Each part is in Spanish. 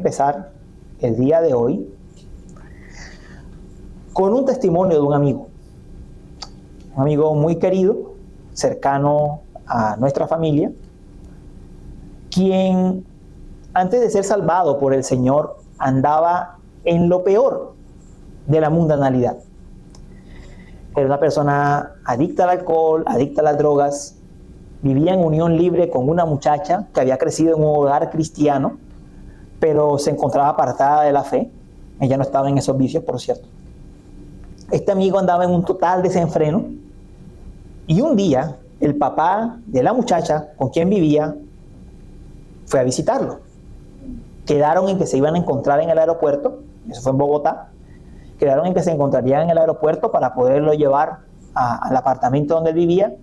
empezar el día de hoy con un testimonio de un amigo muy querido, cercano a nuestra familia, quien antes de ser salvado por el Señor andaba en lo peor de la mundanalidad. Era una persona adicta al alcohol, adicta a las drogas, vivía en unión libre con una muchacha que había crecido en un hogar cristiano, pero se encontraba apartada de la fe. Ella no estaba en esos vicios, por cierto. Este amigo andaba en un total desenfreno y un día el papá de la muchacha con quien vivía fue a visitarlo. Quedaron en que se iban a encontrar en el aeropuerto, eso fue en Bogotá, quedaron en que se encontrarían en el aeropuerto para poderlo llevar al apartamento donde él vivía,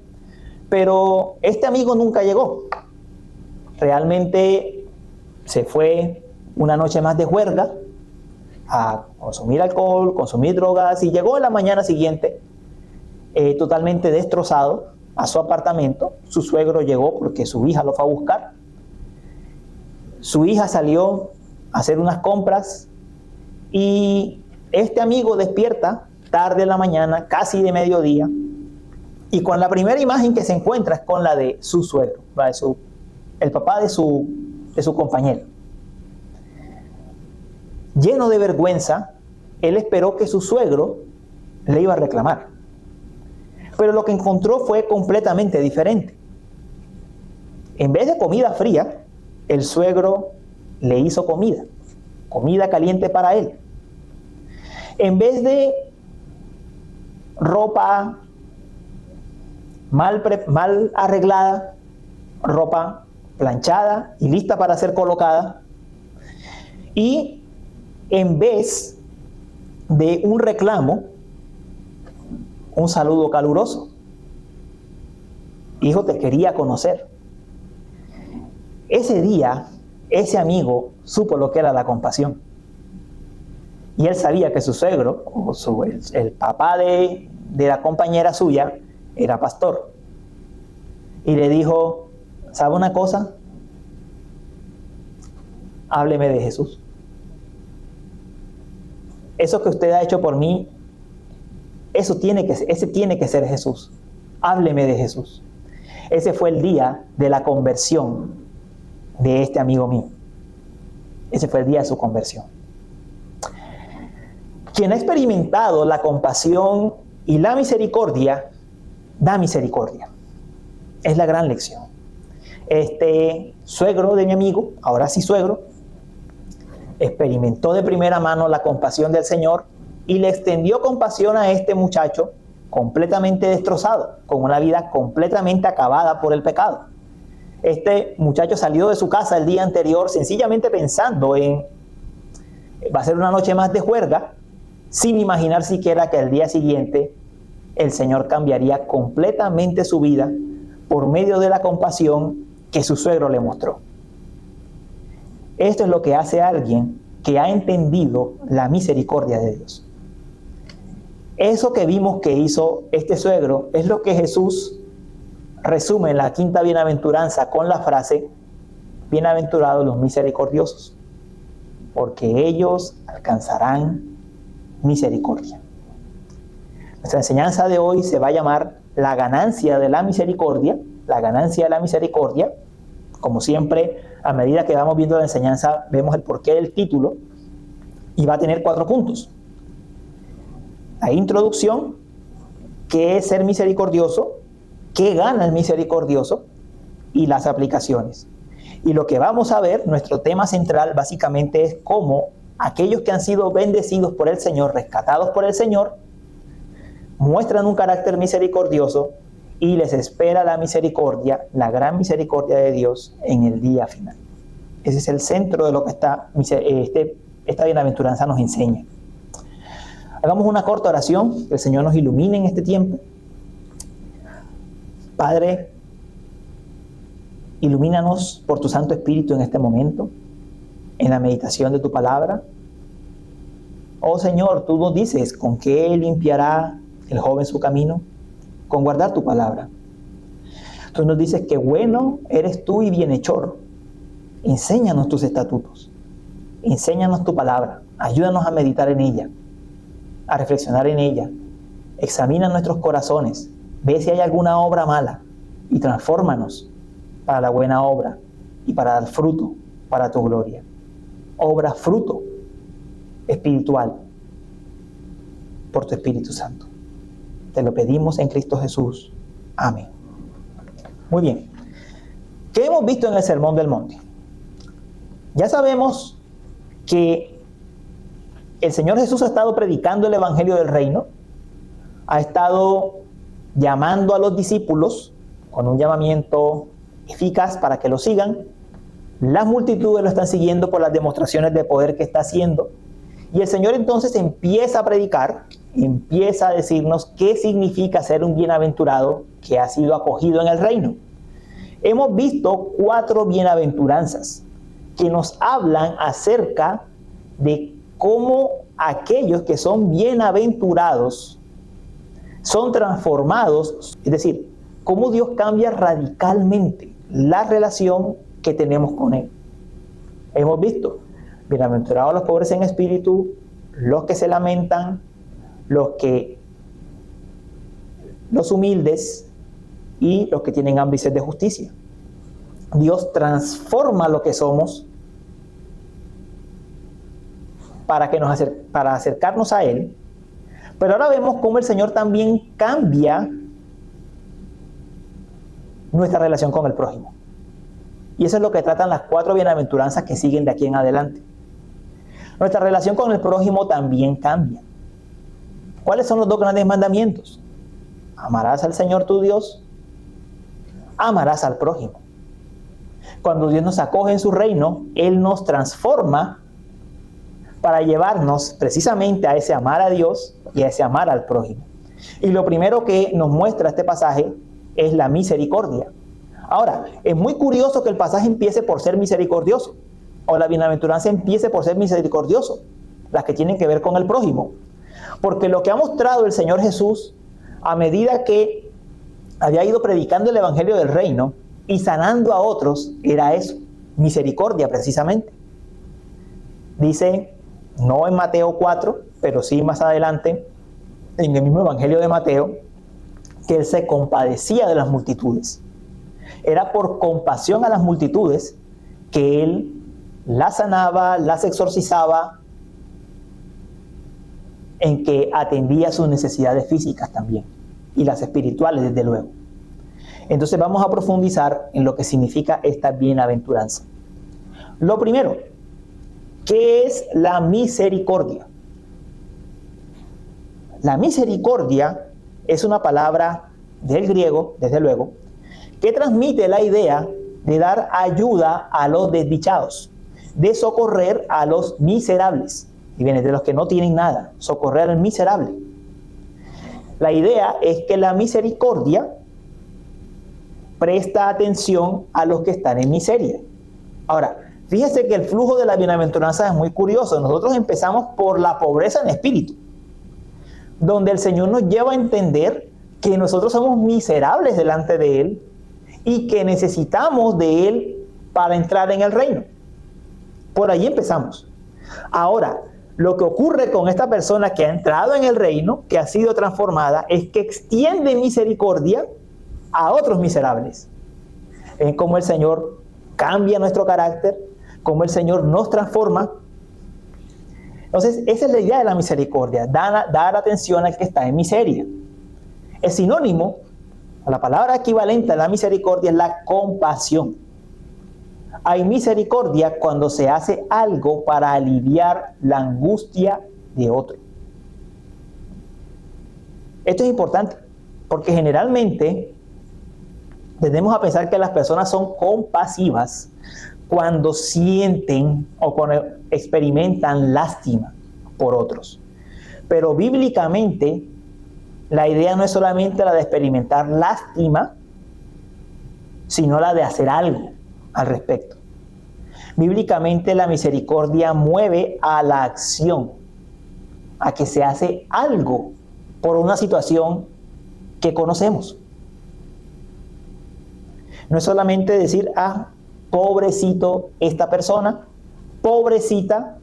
pero este amigo nunca llegó. Realmente se fue una noche más de juerga a consumir alcohol, consumir drogas, y llegó en la mañana siguiente totalmente destrozado a su apartamento. Su suegro llegó porque su hija lo fue a buscar. Su hija salió a hacer unas compras y este amigo despierta tarde en la mañana, casi de mediodía, y con la primera imagen que se encuentra es con la de su suegro, el papá de su compañero. Lleno de vergüenza, él esperó que su suegro le iba a reclamar. Pero lo que encontró fue completamente diferente. En vez de comida fría, el suegro le hizo comida caliente para él. En vez de ropa mal arreglada, ropa planchada y lista para ser colocada, y en vez de un reclamo, un saludo caluroso. Hijo, te quería conocer. Ese día, ese amigo supo lo que era la compasión. Y él sabía que su suegro, o el papá de la compañera suya, era pastor. Y le dijo, ¿sabe una cosa? Hábleme de Jesús. Eso que usted ha hecho por mí, ese tiene que ser Jesús. Hábleme de Jesús. Ese fue el día de la conversión de este amigo mío. Ese fue el día de su conversión. Quien ha experimentado la compasión y la misericordia, da misericordia. Es la gran lección. Este suegro de mi amigo, ahora sí suegro, experimentó de primera mano la compasión del Señor y le extendió compasión a este muchacho completamente destrozado, con una vida completamente acabada por el pecado. Este muchacho salió de su casa el día anterior sencillamente pensando en va a ser una noche más de juerga, sin imaginar siquiera que el día siguiente el Señor cambiaría completamente su vida por medio de la compasión que su suegro le mostró. Esto es lo que hace alguien que ha entendido la misericordia de Dios. Eso que vimos que hizo este suegro es lo que Jesús resume en la quinta bienaventuranza con la frase: bienaventurados los misericordiosos, porque ellos alcanzarán misericordia. Nuestra enseñanza de hoy se va a llamar la ganancia de la misericordia. La ganancia de la misericordia. Como siempre, a medida que vamos viendo la enseñanza, vemos el porqué del título, y va a tener 4 puntos. La introducción, qué es ser misericordioso, qué gana el misericordioso, y las aplicaciones. Y lo que vamos a ver, nuestro tema central básicamente es cómo aquellos que han sido bendecidos por el Señor, rescatados por el Señor, muestran un carácter misericordioso y les espera la misericordia, la gran misericordia de Dios en el día final. Ese es el centro de lo que esta bienaventuranza nos enseña. Hagamos una corta oración, que el Señor nos ilumine en este tiempo. Padre, ilumínanos por tu Santo Espíritu en este momento, en la meditación de tu palabra. Oh Señor, tú nos dices con qué limpiará el joven su camino, con guardar tu palabra. Tú nos dices que bueno eres tú y bienhechor. Enséñanos tus estatutos. Enséñanos tu palabra, ayúdanos a meditar en ella, a reflexionar en ella. Examina nuestros corazones, ve si hay alguna obra mala y transfórmanos para la buena obra y para dar fruto para tu gloria. Obra, fruto espiritual por tu Espíritu Santo. Te lo pedimos en Cristo Jesús. Amén. Muy bien. ¿Qué hemos visto en el Sermón del Monte? Ya sabemos que el Señor Jesús ha estado predicando el Evangelio del Reino, ha estado llamando a los discípulos con un llamamiento eficaz para que lo sigan. Las multitudes lo están siguiendo por las demostraciones de poder que está haciendo. Y el Señor entonces empieza a predicar, empieza a decirnos qué significa ser un bienaventurado que ha sido acogido en el reino. Hemos visto 4 bienaventuranzas que nos hablan acerca de cómo aquellos que son bienaventurados son transformados, es decir, cómo Dios cambia radicalmente la relación que tenemos con Él. Hemos visto, bienaventurados los pobres en espíritu, los que se lamentan, los humildes y los que tienen hambre y sed de justicia. Dios transforma lo que somos para acercarnos a Él, pero ahora vemos cómo el Señor también cambia nuestra relación con el prójimo. Y eso es lo que tratan las 4 bienaventuranzas que siguen de aquí en adelante. Nuestra relación con el prójimo también cambia. ¿Cuáles son los 2 grandes mandamientos? Amarás al Señor tu Dios, amarás al prójimo. Cuando Dios nos acoge en su reino, Él nos transforma para llevarnos precisamente a ese amar a Dios y a ese amar al prójimo. Y lo primero que nos muestra este pasaje es la misericordia. Ahora, es muy curioso que el pasaje empiece por ser misericordioso, o la bienaventuranza empiece por ser misericordioso, las que tienen que ver con el prójimo. Porque lo que ha mostrado el Señor Jesús a medida que había ido predicando el Evangelio del Reino y sanando a otros, era eso, misericordia precisamente. Dice, no en Mateo 4, pero sí más adelante, en el mismo Evangelio de Mateo, que Él se compadecía de las multitudes. Era por compasión a las multitudes que Él las sanaba, las exorcizaba, en que atendía sus necesidades físicas también, y las espirituales desde luego. Entonces vamos a profundizar en lo que significa esta bienaventuranza. Lo primero, ¿qué es la misericordia? La misericordia es una palabra del griego, desde luego, que transmite la idea de dar ayuda a los desdichados, de socorrer a los miserables. Y viene de los que no tienen nada, socorrer al miserable. La idea es que la misericordia presta atención a los que están en miseria. Ahora, fíjese que el flujo de la bienaventuranza es muy curioso. Nosotros empezamos por la pobreza en espíritu, donde el Señor nos lleva a entender que nosotros somos miserables delante de Él y que necesitamos de Él para entrar en el reino. Por allí empezamos. Ahora, lo que ocurre con esta persona que ha entrado en el reino, que ha sido transformada, es que extiende misericordia a otros miserables. Es como el Señor cambia nuestro carácter, como el Señor nos transforma. Entonces, esa es la idea de la misericordia, dar atención al que está en miseria. El sinónimo, la palabra equivalente a la misericordia es la compasión. Hay misericordia cuando se hace algo para aliviar la angustia de otro. Esto es importante, porque generalmente tendemos a pensar que las personas son compasivas cuando sienten o cuando experimentan lástima por otros. Pero bíblicamente, la idea no es solamente la de experimentar lástima, sino la de hacer algo al respecto. Bíblicamente la misericordia mueve a la acción, a que se hace algo por una situación que conocemos. No es solamente decir, pobrecito esta persona, pobrecita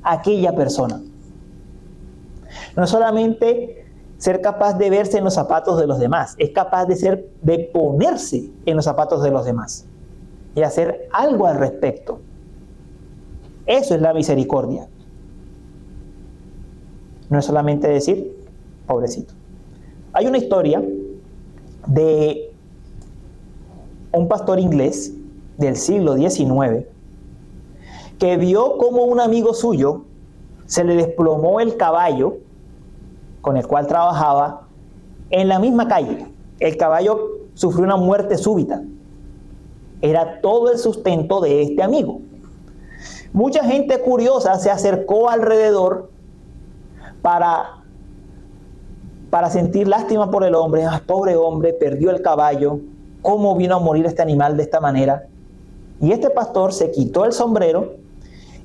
aquella persona. No es solamente ser capaz de verse en los zapatos de los demás, es capaz de ponerse en los zapatos de los demás y hacer algo al respecto. Eso es la misericordia. No es solamente decir, pobrecito. Hay una historia de un pastor inglés del siglo XIX que vio cómo un amigo suyo se le desplomó el caballo con el cual trabajaba en la misma calle. El caballo sufrió una muerte súbita. Era todo el sustento de este amigo. Mucha gente curiosa se acercó alrededor para sentir lástima por el hombre. Ah, pobre hombre, perdió el caballo. ¿Cómo vino a morir este animal de esta manera? Y este pastor se quitó el sombrero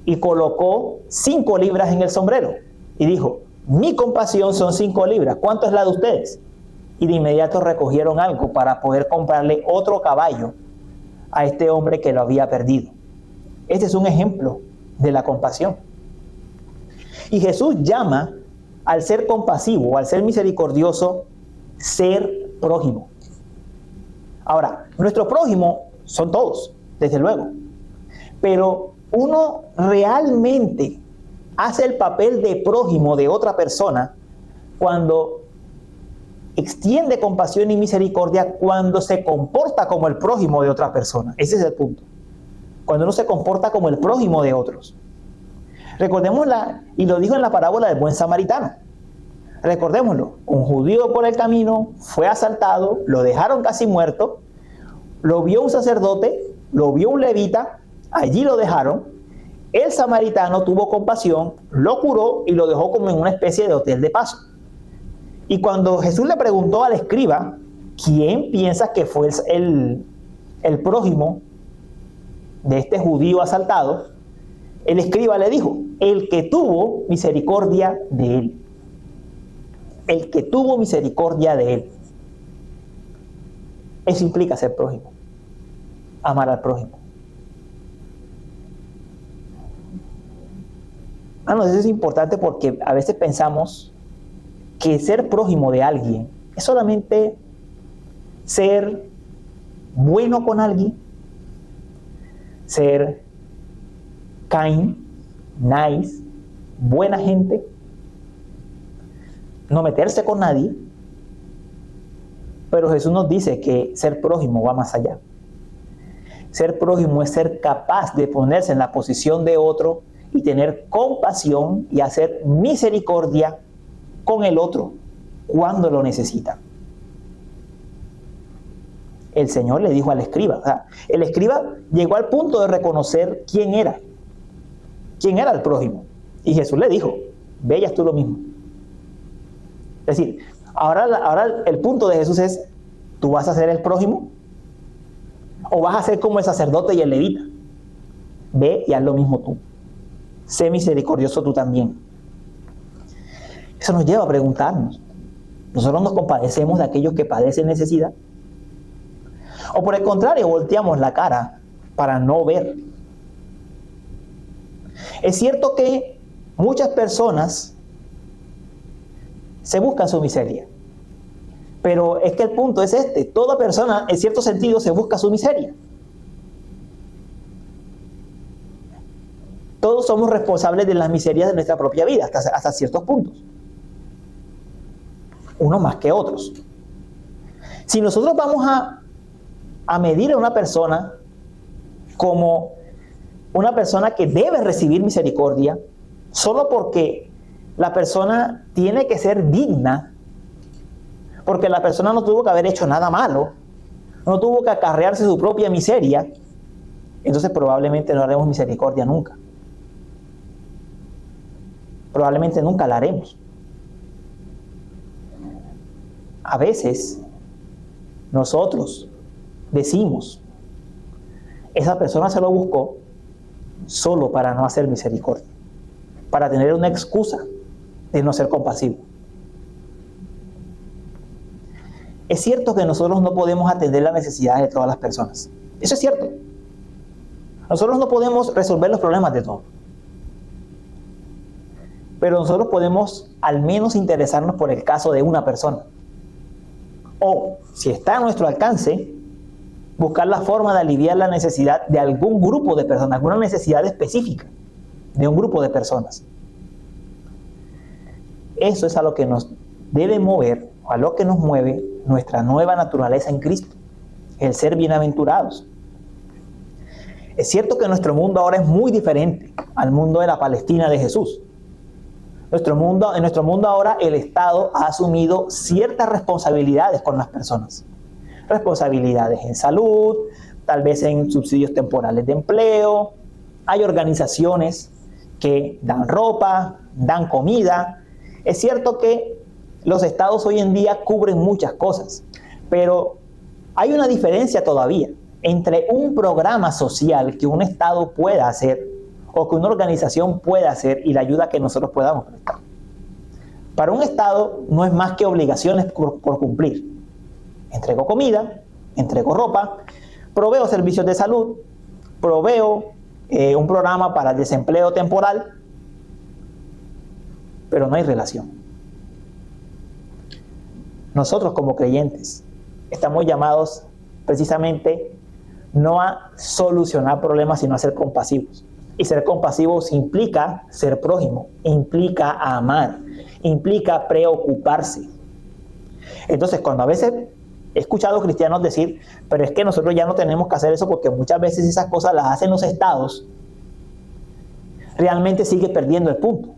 y colocó 5 libras en el sombrero. Y dijo, mi compasión son 5 libras. ¿Cuánto es la de ustedes? Y de inmediato recogieron algo para poder comprarle otro caballo a este hombre que lo había perdido. Este es un ejemplo de la compasión. Y Jesús llama al ser compasivo, al ser misericordioso, ser prójimo. Ahora, nuestro prójimo son todos, desde luego. Pero uno realmente hace el papel de prójimo de otra persona cuando extiende compasión y misericordia, cuando se comporta como el prójimo de otra persona. Ese es el punto. Cuando uno se comporta como el prójimo de otros. Recordémosla, y lo dijo en la parábola del buen samaritano. Recordémoslo, un judío por el camino fue asaltado, lo dejaron casi muerto, lo vio un sacerdote, lo vio un levita, allí lo dejaron. El samaritano tuvo compasión, lo curó y lo dejó como en una especie de hotel de paso. Y cuando Jesús le preguntó al escriba, ¿quién piensas que fue el prójimo de este judío asaltado? El escriba le dijo, el que tuvo misericordia de él. El que tuvo misericordia de él. Eso implica ser prójimo. Amar al prójimo. Eso es importante porque a veces pensamos que ser prójimo de alguien es solamente ser bueno con alguien, ser kind, nice, buena gente, no meterse con nadie. Pero Jesús nos dice que ser prójimo va más allá. Ser prójimo es ser capaz de ponerse en la posición de otro y tener compasión y hacer misericordia con el otro cuando lo necesita. El Señor le dijo al escriba, el escriba llegó al punto de reconocer quién era el prójimo. Y Jesús le dijo, ve y haz tú lo mismo. Es decir, ahora el punto de Jesús es, ¿tú vas a ser el prójimo? ¿O vas a ser como el sacerdote y el levita? Ve y haz lo mismo tú. Sé misericordioso tú también. Eso nos lleva a preguntarnos, ¿nosotros nos compadecemos de aquellos que padecen necesidad? ¿O por el contrario, volteamos la cara para no ver? Es cierto que muchas personas se buscan su miseria, pero es que el punto es este: toda persona en cierto sentido se busca su miseria. Todos somos responsables de las miserias de nuestra propia vida hasta ciertos puntos, unos más que otros. Si nosotros vamos a medir a una persona como una persona que debe recibir misericordia solo porque la persona tiene que ser digna, porque la persona no tuvo que haber hecho nada malo, no tuvo que acarrearse su propia miseria, entonces probablemente no haremos misericordia nunca. Probablemente nunca la haremos. A veces nosotros decimos, esa persona se lo buscó solo para no hacer misericordia, para tener una excusa de no ser compasivo. Es cierto que nosotros no podemos atender las necesidades de todas las personas. Eso es cierto. Nosotros no podemos resolver los problemas de todos, pero nosotros podemos al menos interesarnos por el caso de una persona. O, si está a nuestro alcance, buscar la forma de aliviar la necesidad de algún grupo de personas, alguna necesidad específica de un grupo de personas. Eso es a lo que nos debe mover, a lo que nos mueve nuestra nueva naturaleza en Cristo, el ser bienaventurados. Es cierto que nuestro mundo ahora es muy diferente al mundo de la Palestina de Jesús. En nuestro mundo ahora el Estado ha asumido ciertas responsabilidades con las personas. Responsabilidades en salud, tal vez en subsidios temporales de empleo. Hay organizaciones que dan ropa, dan comida. Es cierto que los estados hoy en día cubren muchas cosas, pero hay una diferencia todavía entre un programa social que un estado pueda hacer o que una organización pueda hacer y la ayuda que nosotros podamos prestar. Para un estado no es más que obligaciones por cumplir. Entrego comida, entrego ropa, proveo servicios de salud, proveo un programa para el desempleo temporal, pero no hay relación. Nosotros como creyentes estamos llamados precisamente no a solucionar problemas, sino a ser compasivos. Y ser compasivos implica ser prójimo, implica amar, implica preocuparse. Entonces, cuando a veces he escuchado cristianos decir, pero es que nosotros ya no tenemos que hacer eso porque muchas veces esas cosas las hacen los estados, realmente sigue perdiendo el punto.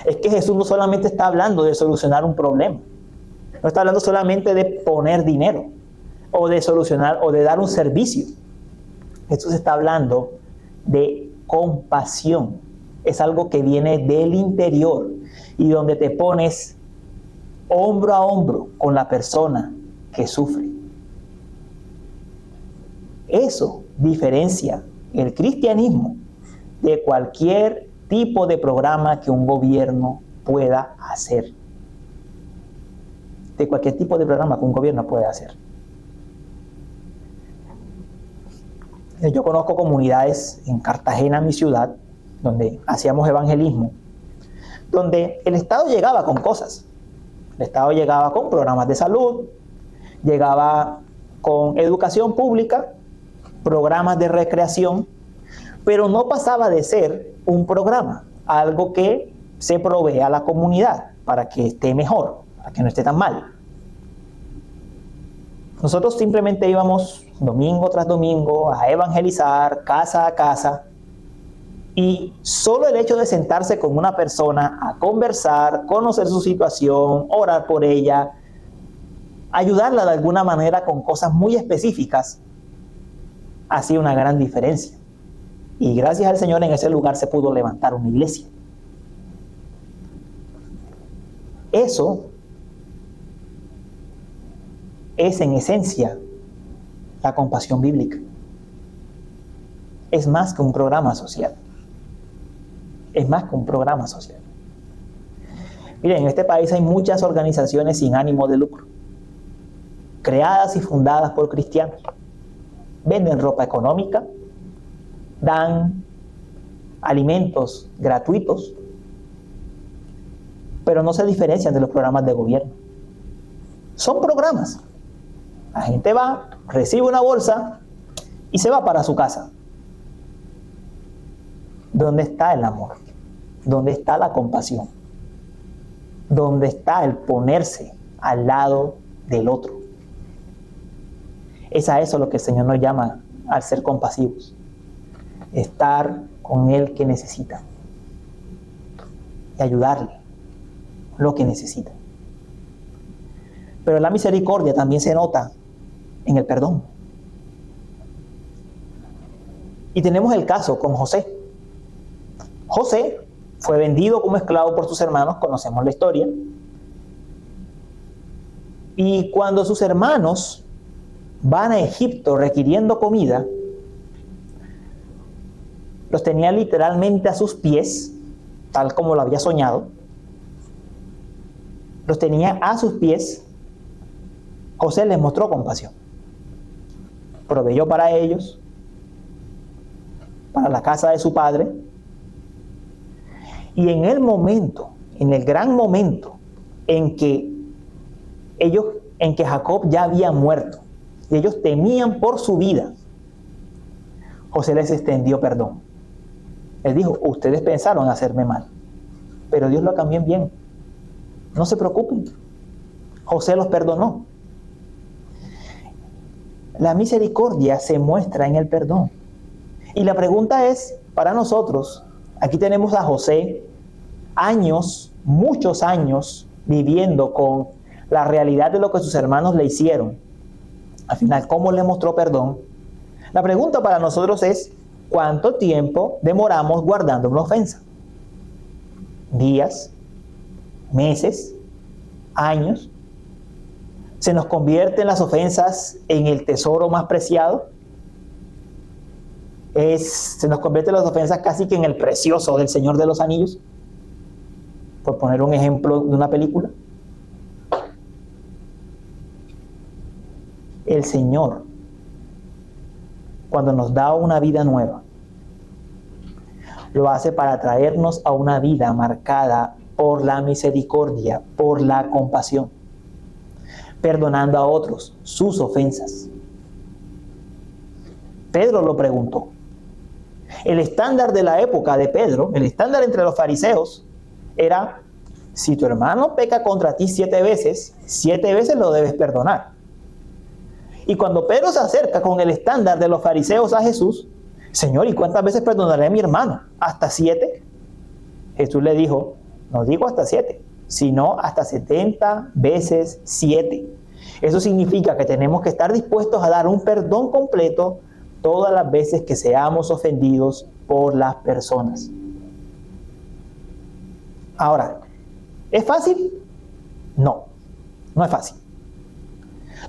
Es que Jesús no solamente está hablando de solucionar un problema, no está hablando solamente de poner dinero o de solucionar o de dar un servicio. Jesús está hablando de compasión. Es algo que viene del interior y donde te pones hombro a hombro con la persona que sufre. Eso diferencia el cristianismo de cualquier tipo de programa que un gobierno pueda hacer. De cualquier tipo de programa que un gobierno pueda hacer. Yo conozco comunidades en Cartagena, mi ciudad, donde hacíamos evangelismo, donde el Estado llegaba con cosas. El Estado llegaba con programas de salud, llegaba con educación pública, programas de recreación, pero no pasaba de ser un programa, algo que se provee a la comunidad para que esté mejor, para que no esté tan mal. Nosotros simplemente íbamos domingo tras domingo a evangelizar casa a casa y solo el hecho de sentarse con una persona a conversar, conocer su situación, orar por ella, ayudarla de alguna manera con cosas muy específicas, hacía una gran diferencia. Y gracias al Señor en ese lugar se pudo levantar una iglesia. Eso es en esencia la compasión bíblica. Es más que un programa social. Es más que un programa social. Miren, en este país hay muchas organizaciones sin ánimo de lucro, creadas y fundadas por cristianos. Venden ropa económica, dan alimentos gratuitos, pero no se diferencian de los programas de gobierno. Son programas. La gente va, recibe una bolsa y se va para su casa. ¿Dónde está el amor? ¿Dónde está la compasión? ¿Dónde está el ponerse al lado del otro? Es a eso lo que el Señor nos llama al ser compasivos. Estar con el que necesita y ayudarle lo que necesita. Pero la misericordia también se nota en el perdón. Y tenemos el caso con José. José fue vendido como esclavo por sus hermanos, conocemos la historia. Y cuando sus hermanos van a Egipto requiriendo comida, los tenía literalmente a sus pies, tal como lo había soñado. Los tenía a sus pies. José les mostró compasión. Proveyó para ellos, para la casa de su padre. Y en el momento, en el gran momento en que Jacob ya había muerto y ellos temían por su vida, José les extendió perdón. Él dijo, ustedes pensaron hacerme mal, pero Dios lo cambió en bien. No se preocupen. José los perdonó. La misericordia se muestra en el perdón. Y la pregunta es, para nosotros, aquí tenemos a José, años, muchos años, viviendo con la realidad de lo que sus hermanos le hicieron. Al final, ¿cómo le mostró perdón? La pregunta para nosotros es, ¿cuánto tiempo demoramos guardando una ofensa? ¿Días? ¿Meses? ¿Años? ¿Se nos convierten las ofensas en el tesoro más preciado? ¿Se nos convierten las ofensas casi que en el precioso del Señor de los Anillos? Por poner un ejemplo de una película. El Señor, cuando nos da una vida nueva, lo hace para traernos a una vida marcada por la misericordia, por la compasión, perdonando a otros sus ofensas. Pedro lo preguntó. El estándar de la época de Pedro, el estándar entre los fariseos, era, si tu hermano peca contra ti 7 veces, 7 veces lo debes perdonar. Y cuando Pedro se acerca con el estándar de los fariseos a Jesús, Señor, ¿y cuántas veces perdonaré a mi hermano? ¿Hasta 7? Jesús le dijo, no digo hasta 7, sino hasta 70 veces 7. Eso significa que tenemos que estar dispuestos a dar un perdón completo todas las veces que seamos ofendidos por las personas. Ahora, ¿es fácil? No, no es fácil.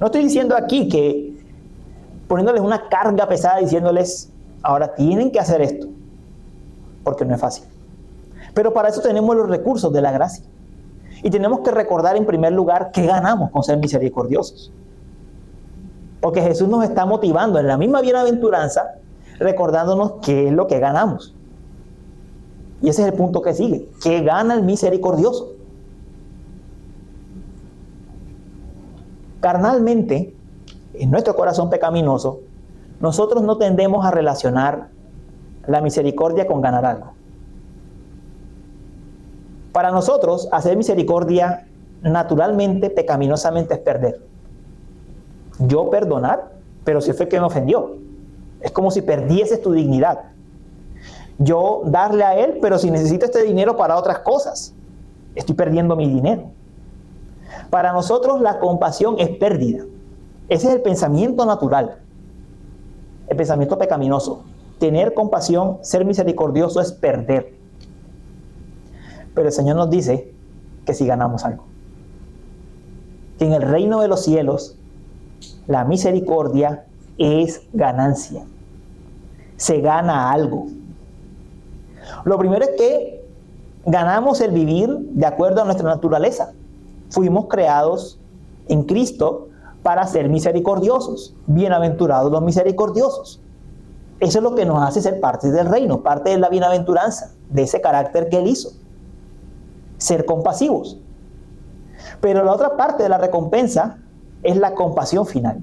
No estoy diciendo aquí que poniéndoles una carga pesada, diciéndoles, ahora tienen que hacer esto, porque no es fácil. Pero para eso tenemos los recursos de la gracia. Y tenemos que recordar en primer lugar qué ganamos con ser misericordiosos. Porque Jesús nos está motivando en la misma bienaventuranza, recordándonos qué es lo que ganamos. Y ese es el punto que sigue. ¿Qué gana el misericordioso? Carnalmente, en nuestro corazón pecaminoso, nosotros no tendemos a relacionar la misericordia con ganar algo. Para nosotros, hacer misericordia naturalmente, pecaminosamente, es perder. Yo perdonar, pero si fue que me ofendió. Es como si perdieses tu dignidad. Yo darle a él, pero si necesito este dinero para otras cosas, estoy perdiendo mi dinero. Para nosotros la compasión es pérdida. Ese es el pensamiento natural, el pensamiento pecaminoso. Tener compasión, ser misericordioso es perder. Pero el Señor nos dice que si ganamos algo. Que en el reino de los cielos la misericordia es ganancia. Se gana algo. Lo primero es que ganamos el vivir de acuerdo a nuestra naturaleza. Fuimos creados en Cristo para ser misericordiosos. Bienaventurados los misericordiosos. Eso es lo que nos hace ser parte del reino, parte de la bienaventuranza, de ese carácter que Él hizo. Ser compasivos. Pero la otra parte de la recompensa es la compasión final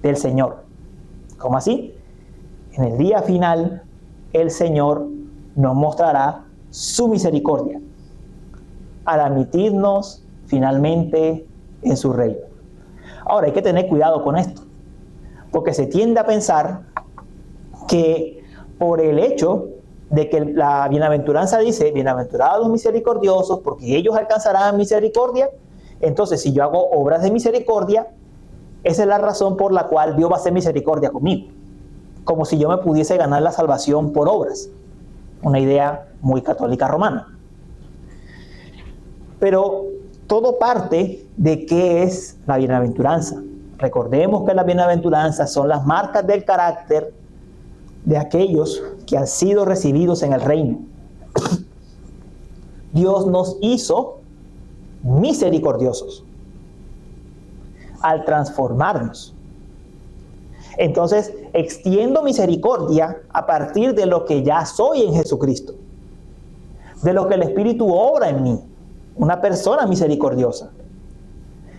del Señor. ¿Cómo así? En el día final, el Señor nos mostrará su misericordia al admitirnos finalmente en su reino. Ahora hay que tener cuidado con esto, porque se tiende a pensar que por el hecho de que la bienaventuranza dice, bienaventurados los misericordiosos, porque ellos alcanzarán misericordia, entonces si yo hago obras de misericordia, esa es la razón por la cual Dios va a hacer misericordia conmigo, como si yo me pudiese ganar la salvación por obras. Una idea muy católica romana. Pero todo parte de qué es la bienaventuranza. Recordemos que las bienaventuranzas son las marcas del carácter de aquellos que han sido recibidos en el reino. Dios nos hizo misericordiosos al transformarnos. Entonces, extiendo misericordia a partir de lo que ya soy en Jesucristo, de lo que el Espíritu obra en mí, una persona misericordiosa.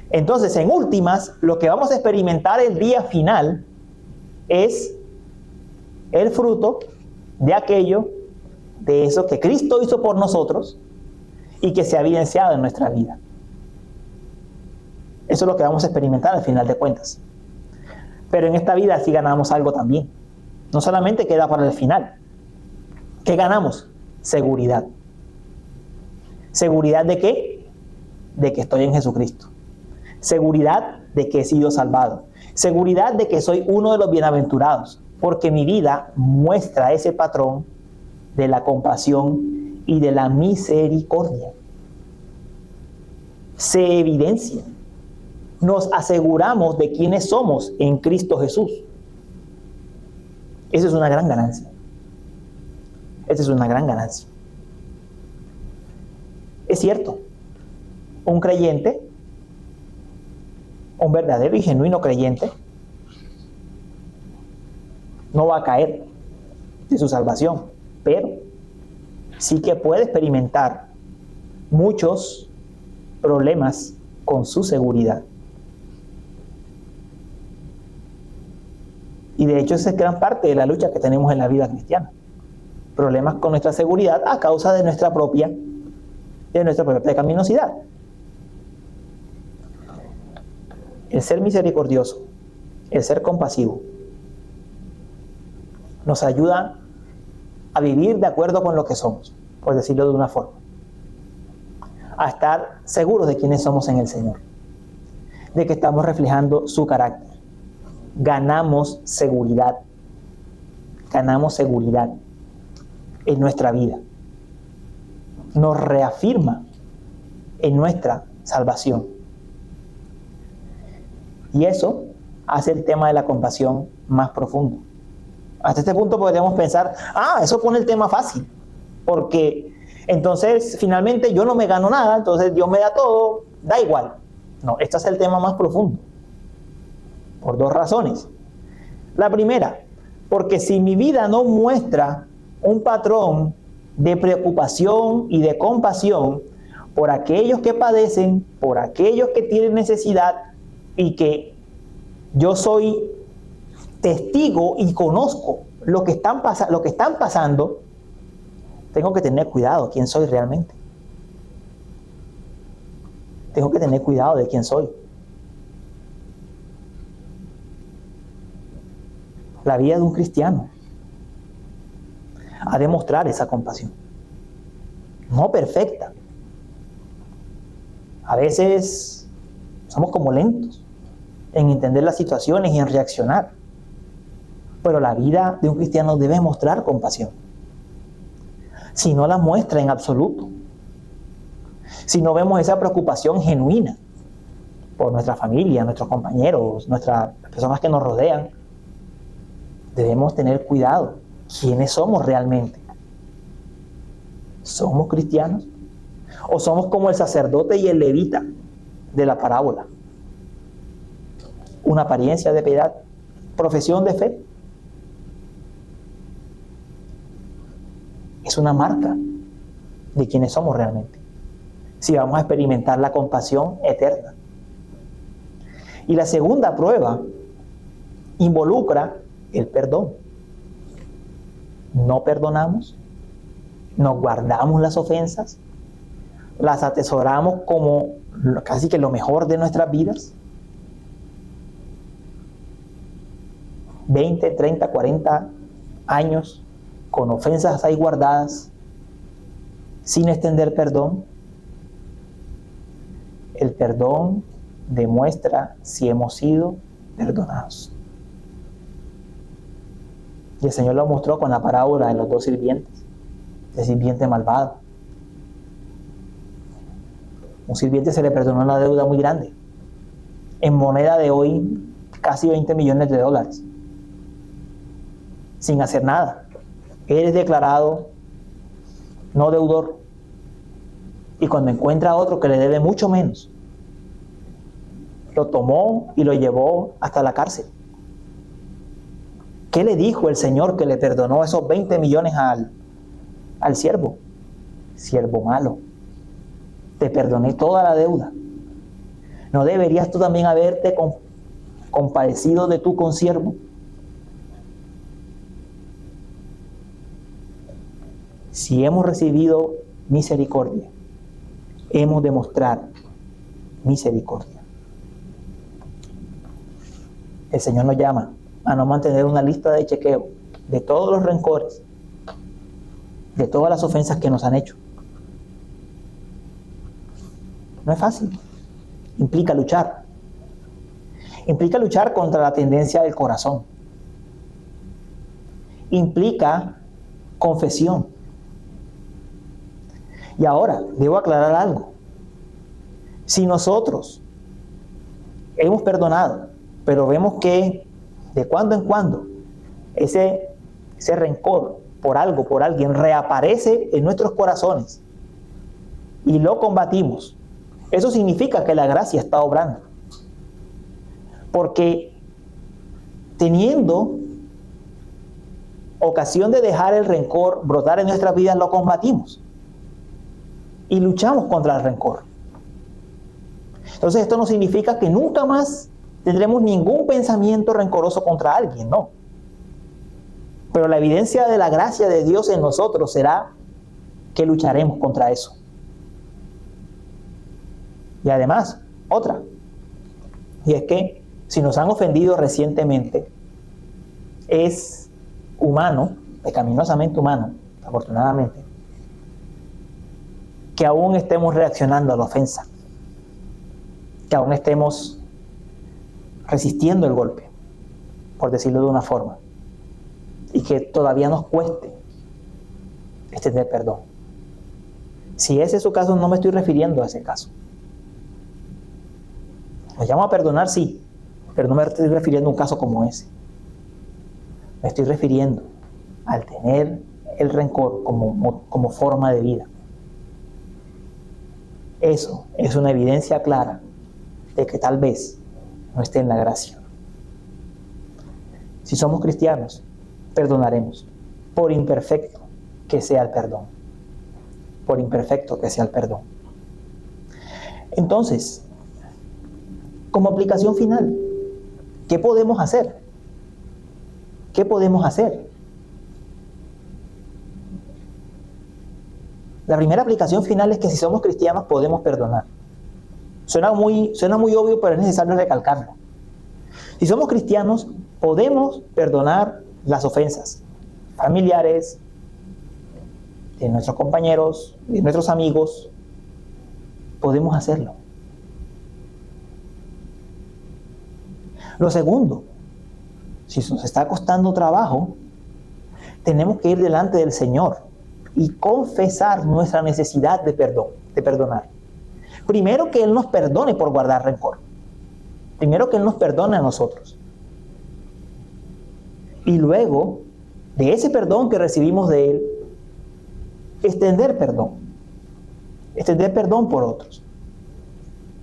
Entonces, en últimas, lo que vamos a experimentar el día final es el fruto de aquello, de eso que Cristo hizo por nosotros y que se ha evidenciado en nuestra vida. Eso es lo que vamos a experimentar al final de cuentas. Pero en esta vida sí ganamos algo también. No solamente queda para el final. ¿Qué ganamos? Seguridad. ¿Seguridad de qué? De que estoy en Jesucristo. Seguridad de que he sido salvado. Seguridad de que soy uno de los bienaventurados. Porque mi vida muestra ese patrón de la compasión y de la misericordia. Se evidencia. Nos aseguramos de quiénes somos en Cristo Jesús. Esa es una gran ganancia. Esa es una gran ganancia. Es cierto, un creyente, un verdadero y genuino creyente, no va a caer de su salvación, pero sí que puede experimentar muchos problemas con su seguridad. Y de hecho esa es gran parte de la lucha que tenemos en la vida cristiana. Problemas con nuestra seguridad a causa de nuestra propia pecaminosidad. El ser misericordioso, el ser compasivo, nos ayuda a vivir de acuerdo con lo que somos, por decirlo de una forma. A estar seguros de quiénes somos en el Señor, de que estamos reflejando su carácter. Ganamos seguridad en nuestra vida. Nos reafirma en nuestra salvación. Y eso hace el tema de la compasión más profundo. Hasta este punto podríamos pensar, eso pone el tema fácil, porque entonces finalmente yo no me gano nada, entonces Dios me da todo, da igual. No, este es el tema más profundo, por dos razones. La primera, porque si mi vida no muestra un patrón de preocupación y de compasión por aquellos que padecen, por aquellos que tienen necesidad, y que yo soy testigo y conozco lo que están pasando, tengo que tener cuidado quién soy realmente. Tengo que tener cuidado de quién soy. La vida de un cristiano ha de mostrar esa compasión. No perfecta. A veces somos como lentos en entender las situaciones y en reaccionar. Pero la vida de un cristiano debe mostrar compasión. Si no la muestra en absoluto, si no vemos esa preocupación genuina por nuestra familia, nuestros compañeros, las personas que nos rodean, debemos tener cuidado. ¿Quiénes somos realmente? ¿Somos cristianos? ¿O somos como el sacerdote y el levita de la parábola? Una apariencia de piedad, profesión de fe. Es una marca de quiénes somos realmente. Si vamos a experimentar la compasión eterna. Y la segunda prueba involucra el perdón. No perdonamos, nos guardamos las ofensas, las atesoramos como casi que lo mejor de nuestras vidas. 20, 30, 40 años con ofensas ahí guardadas, sin extender perdón. El perdón demuestra si hemos sido perdonados. Y el Señor lo mostró con la parábola de los dos sirvientes, el sirviente malvado. Un sirviente se le perdonó una deuda muy grande, en moneda de hoy casi $20 millones, sin hacer nada. Él es declarado no deudor, y cuando encuentra a otro que le debe mucho menos, lo tomó y lo llevó hasta la cárcel. ¿Qué le dijo el Señor que le perdonó esos 20 millones al siervo? Siervo malo, te perdoné toda la deuda. ¿No deberías tú también haberte compadecido de tu consiervo? Si hemos recibido misericordia, hemos de mostrar misericordia. El Señor nos llama a no mantener una lista de chequeo de todos los rencores, de todas las ofensas que nos han hecho. No es fácil. Implica luchar. Implica luchar contra la tendencia del corazón. Implica confesión. Y ahora, debo aclarar algo. Si nosotros hemos perdonado, pero vemos que de cuando en cuando ese rencor por algo, por alguien, reaparece en nuestros corazones y lo combatimos, eso significa que la gracia está obrando. Porque teniendo ocasión de dejar el rencor brotar en nuestras vidas, lo combatimos y luchamos contra el rencor. Entonces esto no significa que nunca más tendremos ningún pensamiento rencoroso contra alguien, no. Pero la evidencia de la gracia de Dios en nosotros será que lucharemos contra eso. Y además, otra, y es que si nos han ofendido recientemente, es humano, pecaminosamente humano, afortunadamente, que aún estemos reaccionando a la ofensa, que aún estemos resistiendo el golpe, por decirlo de una forma, y que todavía nos cueste extender perdón. Si ese es su caso, no me estoy refiriendo a ese caso. Nos llamo a perdonar, sí, pero no me estoy refiriendo a un caso como ese. Me estoy refiriendo al tener el rencor como forma de vida. Eso es una evidencia clara de que tal vez no esté en la gracia. Si somos cristianos, perdonaremos, por imperfecto que sea el perdón. Por imperfecto que sea el perdón. Entonces, como aplicación final, ¿qué podemos hacer? ¿Qué podemos hacer? La primera aplicación final es que si somos cristianos podemos perdonar. Suena muy obvio, pero es necesario recalcarlo. Si somos cristianos, podemos perdonar las ofensas familiares, de nuestros compañeros, de nuestros amigos. Podemos hacerlo. Lo segundo, si nos está costando trabajo, tenemos que ir delante del Señor y confesar nuestra necesidad de perdón, de perdonar. Primero que Él nos perdone por guardar rencor. Primero que Él nos perdone a nosotros. Y luego, de ese perdón que recibimos de Él, extender perdón. Extender perdón por otros.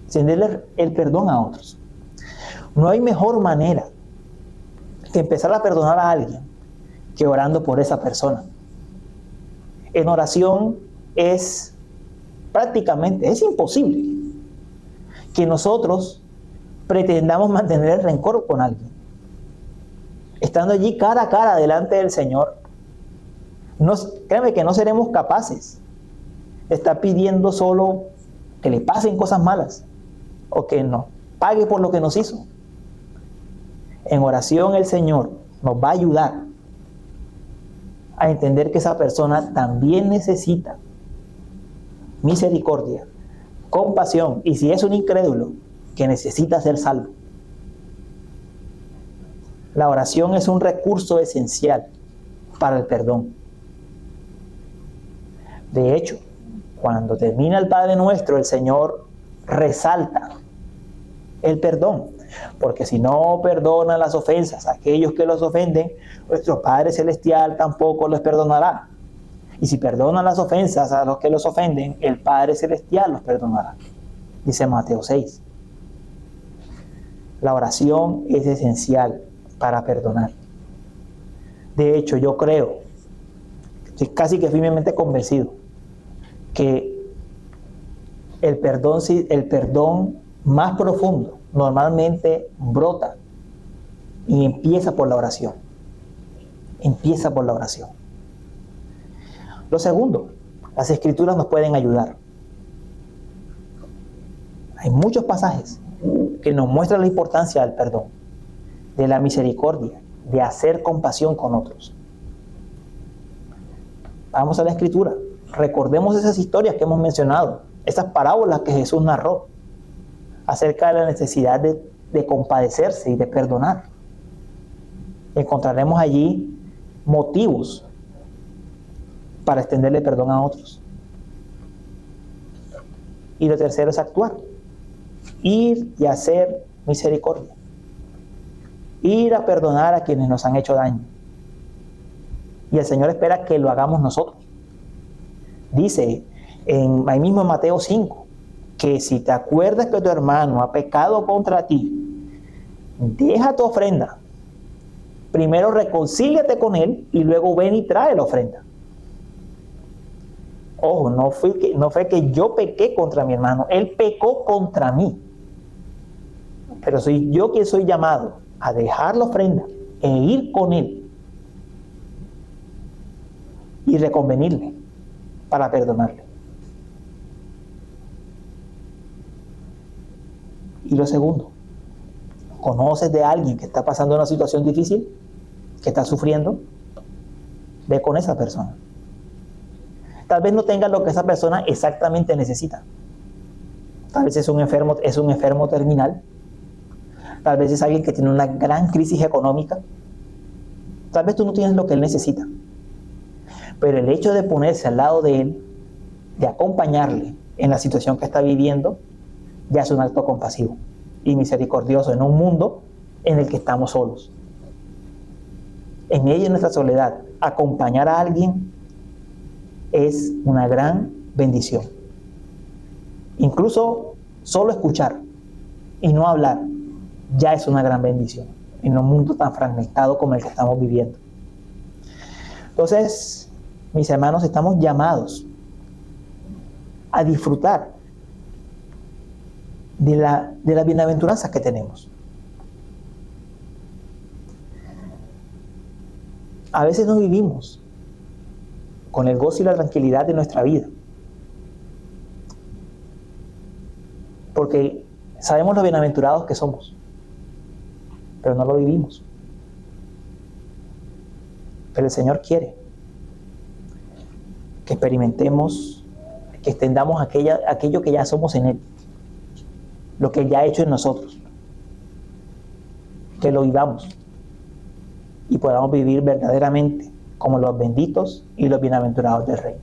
Extender el perdón a otros. No hay mejor manera que empezar a perdonar a alguien que orando por esa persona. En oración es imposible que nosotros pretendamos mantener el rencor con alguien. Estando allí cara a cara delante del Señor, créeme que no seremos capaces de estar pidiendo solo que le pasen cosas malas o que nos pague por lo que nos hizo. En oración el Señor nos va a ayudar a entender que esa persona también necesita misericordia, compasión, y si es un incrédulo, que necesita ser salvo. La oración es un recurso esencial para el perdón. De hecho, cuando termina el Padre Nuestro, el Señor resalta el perdón, porque si no perdona las ofensas a aquellos que los ofenden, nuestro Padre Celestial tampoco les perdonará. Y si perdonan las ofensas a los que los ofenden, el Padre Celestial los perdonará. Dice Mateo 6. La oración es esencial para perdonar. De hecho, yo creo, estoy casi que firmemente convencido, que el perdón más profundo normalmente brota y empieza por la oración. Empieza por la oración. Lo segundo, las escrituras nos pueden ayudar. Hay muchos pasajes que nos muestran la importancia del perdón, de la misericordia, de hacer compasión con otros. Vamos a la escritura. Recordemos esas historias que hemos mencionado, esas parábolas que Jesús narró acerca de la necesidad de compadecerse y de perdonar. Encontraremos allí motivos para extenderle perdón a otros. Y lo tercero es actuar. Ir y hacer misericordia. Ir a perdonar a quienes nos han hecho daño. Y el Señor espera que lo hagamos nosotros. Dice ahí mismo en Mateo 5, que si te acuerdas que tu hermano ha pecado contra ti, deja tu ofrenda. Primero reconcíliate con él y luego ven y trae la ofrenda. Ojo, no fue que yo pequé contra mi hermano, él pecó contra mí. Pero soy yo quien soy llamado a dejar la ofrenda e ir con él y reconvenirle para perdonarle. Y lo segundo, ¿conoces de alguien que está pasando una situación difícil? ¿Que está sufriendo? Ve con esa persona. Tal vez no tenga lo que esa persona exactamente necesita. Tal vez es un enfermo terminal. Tal vez es alguien que tiene una gran crisis económica. Tal vez tú no tienes lo que él necesita. Pero el hecho de ponerse al lado de él, de acompañarle en la situación que está viviendo, ya es un acto compasivo y misericordioso en un mundo en el que estamos solos. En medio de nuestra soledad, acompañar a alguien es una gran bendición. Incluso solo escuchar y no hablar ya es una gran bendición en un mundo tan fragmentado como el que estamos viviendo. Entonces, mis hermanos, estamos llamados a disfrutar de las bienaventuranzas que tenemos. A veces no vivimos con el gozo y la tranquilidad de nuestra vida, porque sabemos lo bienaventurados que somos, pero no lo vivimos. Pero el Señor quiere que experimentemos, que extendamos aquello que ya somos en Él, lo que Él ya ha hecho en nosotros, que lo vivamos y podamos vivir verdaderamente como los benditos y los bienaventurados del reino.